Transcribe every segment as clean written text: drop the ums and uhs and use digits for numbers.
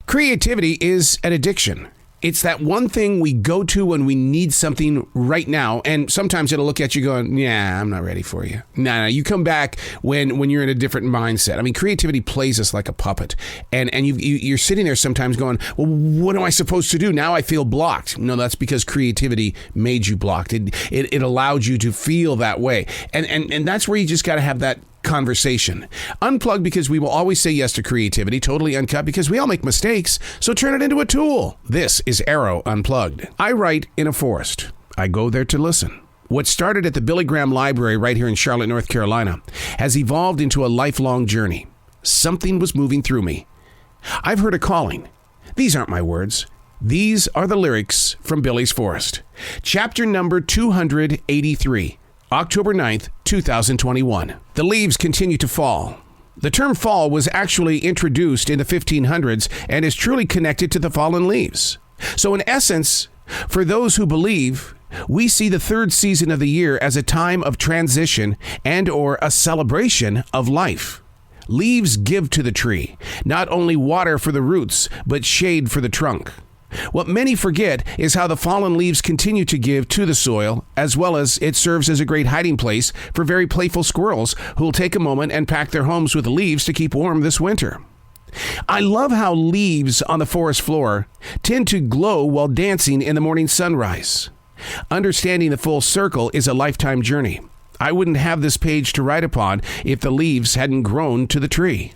Creativity is an addiction. It's that one thing we go to when we need something right now, and sometimes it'll look at you going, yeah, I'm not ready for you. No, you come back when you're in a different mindset. I mean, creativity plays us like a puppet, and you're sitting there sometimes going, well, what am I supposed to do? Now I feel blocked. No, that's because creativity made you blocked. It allowed you to feel that way, and that's where you just got to have that conversation. Unplugged, because we will always say yes to creativity. Totally Uncut, because we all make mistakes, so turn it into a tool. This is Arroe Unplugged. I write in a forest. I go there to listen. What started at the Billy Graham Library right here in Charlotte, North Carolina, has evolved into a lifelong journey. Something was moving through me. I've heard a calling. These aren't my words. These are the lyrics from Billy's Forest. Chapter number 283. October 9th, 2021. The leaves continue to fall. The term fall was actually introduced in the 1500s and is truly connected to the fallen leaves. So in essence, for those who believe, we see the third season of the year as a time of transition and or a celebration of life. Leaves give to the tree, not only water for the roots, but shade for the trunk. What many forget is how the fallen leaves continue to give to the soil, as well as it serves as a great hiding place for very playful squirrels who will take a moment and pack their homes with leaves to keep warm this winter. I love how leaves on the forest floor tend to glow while dancing in the morning sunrise. Understanding the full circle is a lifetime journey. I wouldn't have this page to write upon if the leaves hadn't grown to the tree.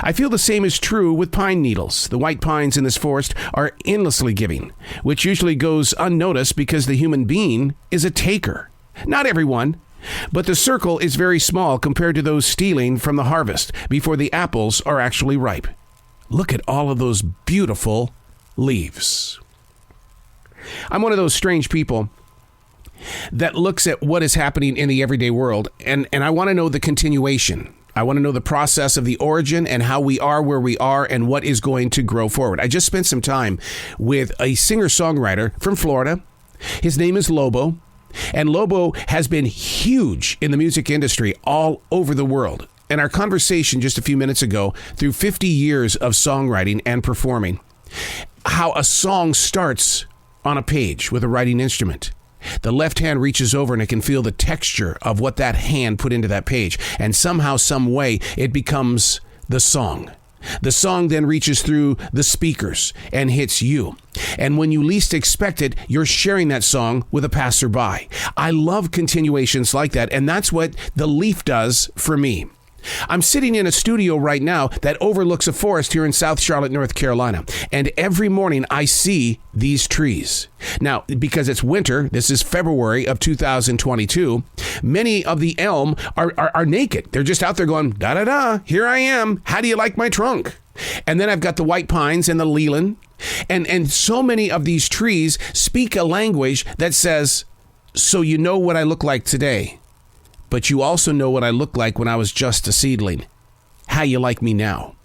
I feel the same is true with pine needles. The white pines in this forest are endlessly giving, which usually goes unnoticed because the human being is a taker. Not everyone, but the circle is very small compared to those stealing from the harvest before the apples are actually ripe. Look at all of those beautiful leaves. I'm one of those strange people that looks at what is happening in the everyday world, and I want to know the continuation. I want to know the process of the origin and how we are where we are and what is going to grow forward. I just spent some time with a singer-songwriter from Florida. His name is Lobo, and Lobo has been huge in the music industry all over the world. And our conversation just a few minutes ago, through 50 years of songwriting and performing, how a song starts on a page with a writing instrument. The left hand reaches over and it can feel the texture of what that hand put into that page. And somehow, some way, it becomes the song. The song then reaches through the speakers and hits you. And when you least expect it, you're sharing that song with a passerby. I love continuations like that. And that's what the leaf does for me. I'm sitting in a studio right now that overlooks a forest here in South Charlotte, North Carolina. And every morning I see these trees. Now, because it's winter, this is February of 2022, many of the elm are naked. They're just out there going, da-da-da, here I am. How do you like my trunk? And then I've got the white pines and the leland. And so many of these trees speak a language that says, so you know what I look like today. But you also know what I looked like when I was just a seedling. How you like me now?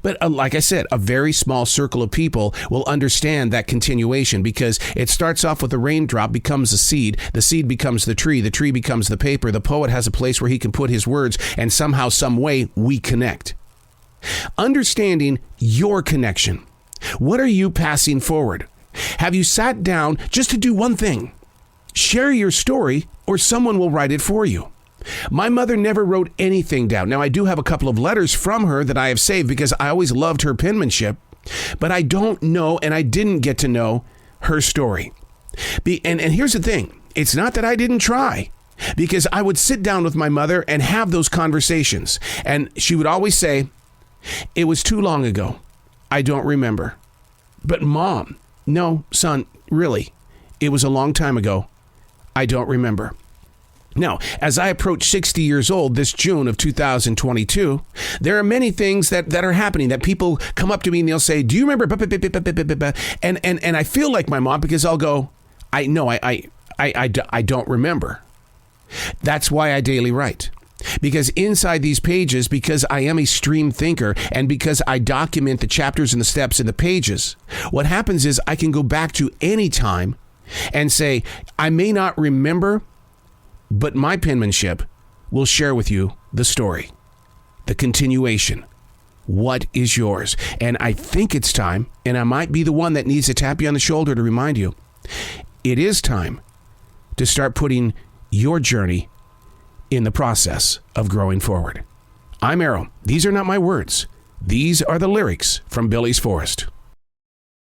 But like I said, a very small circle of people will understand that continuation because it starts off with a raindrop, becomes a seed, the seed becomes the tree becomes the paper, the poet has a place where he can put his words, and somehow, some way, we connect. Understanding your connection. What are you passing forward? Have you sat down just to do one thing? Share your story, or someone will write it for you. My mother never wrote anything down. Now, I do have a couple of letters from her that I have saved because I always loved her penmanship, but I don't know, and I didn't get to know her story. And here's the thing. It's not that I didn't try, because I would sit down with my mother and have those conversations, and she would always say, it was too long ago. I don't remember. But Mom, no, son, really, it was a long time ago. I don't remember. Now, as I approach 60 years old this June of 2022, there are many things that are happening that people come up to me and they'll say, do you remember? And I feel like my mom because I'll go, I don't remember. That's why I daily write. Because inside these pages, because I am a stream thinker and because I document the chapters and the steps in the pages, what happens is I can go back to any time and say, I may not remember, but my penmanship will share with you the story, the continuation, what is yours. And I think it's time, and I might be the one that needs to tap you on the shoulder to remind you, it is time to start putting your journey in the process of growing forward. I'm Arroe. These are not my words. These are the lyrics from Billy's Forest.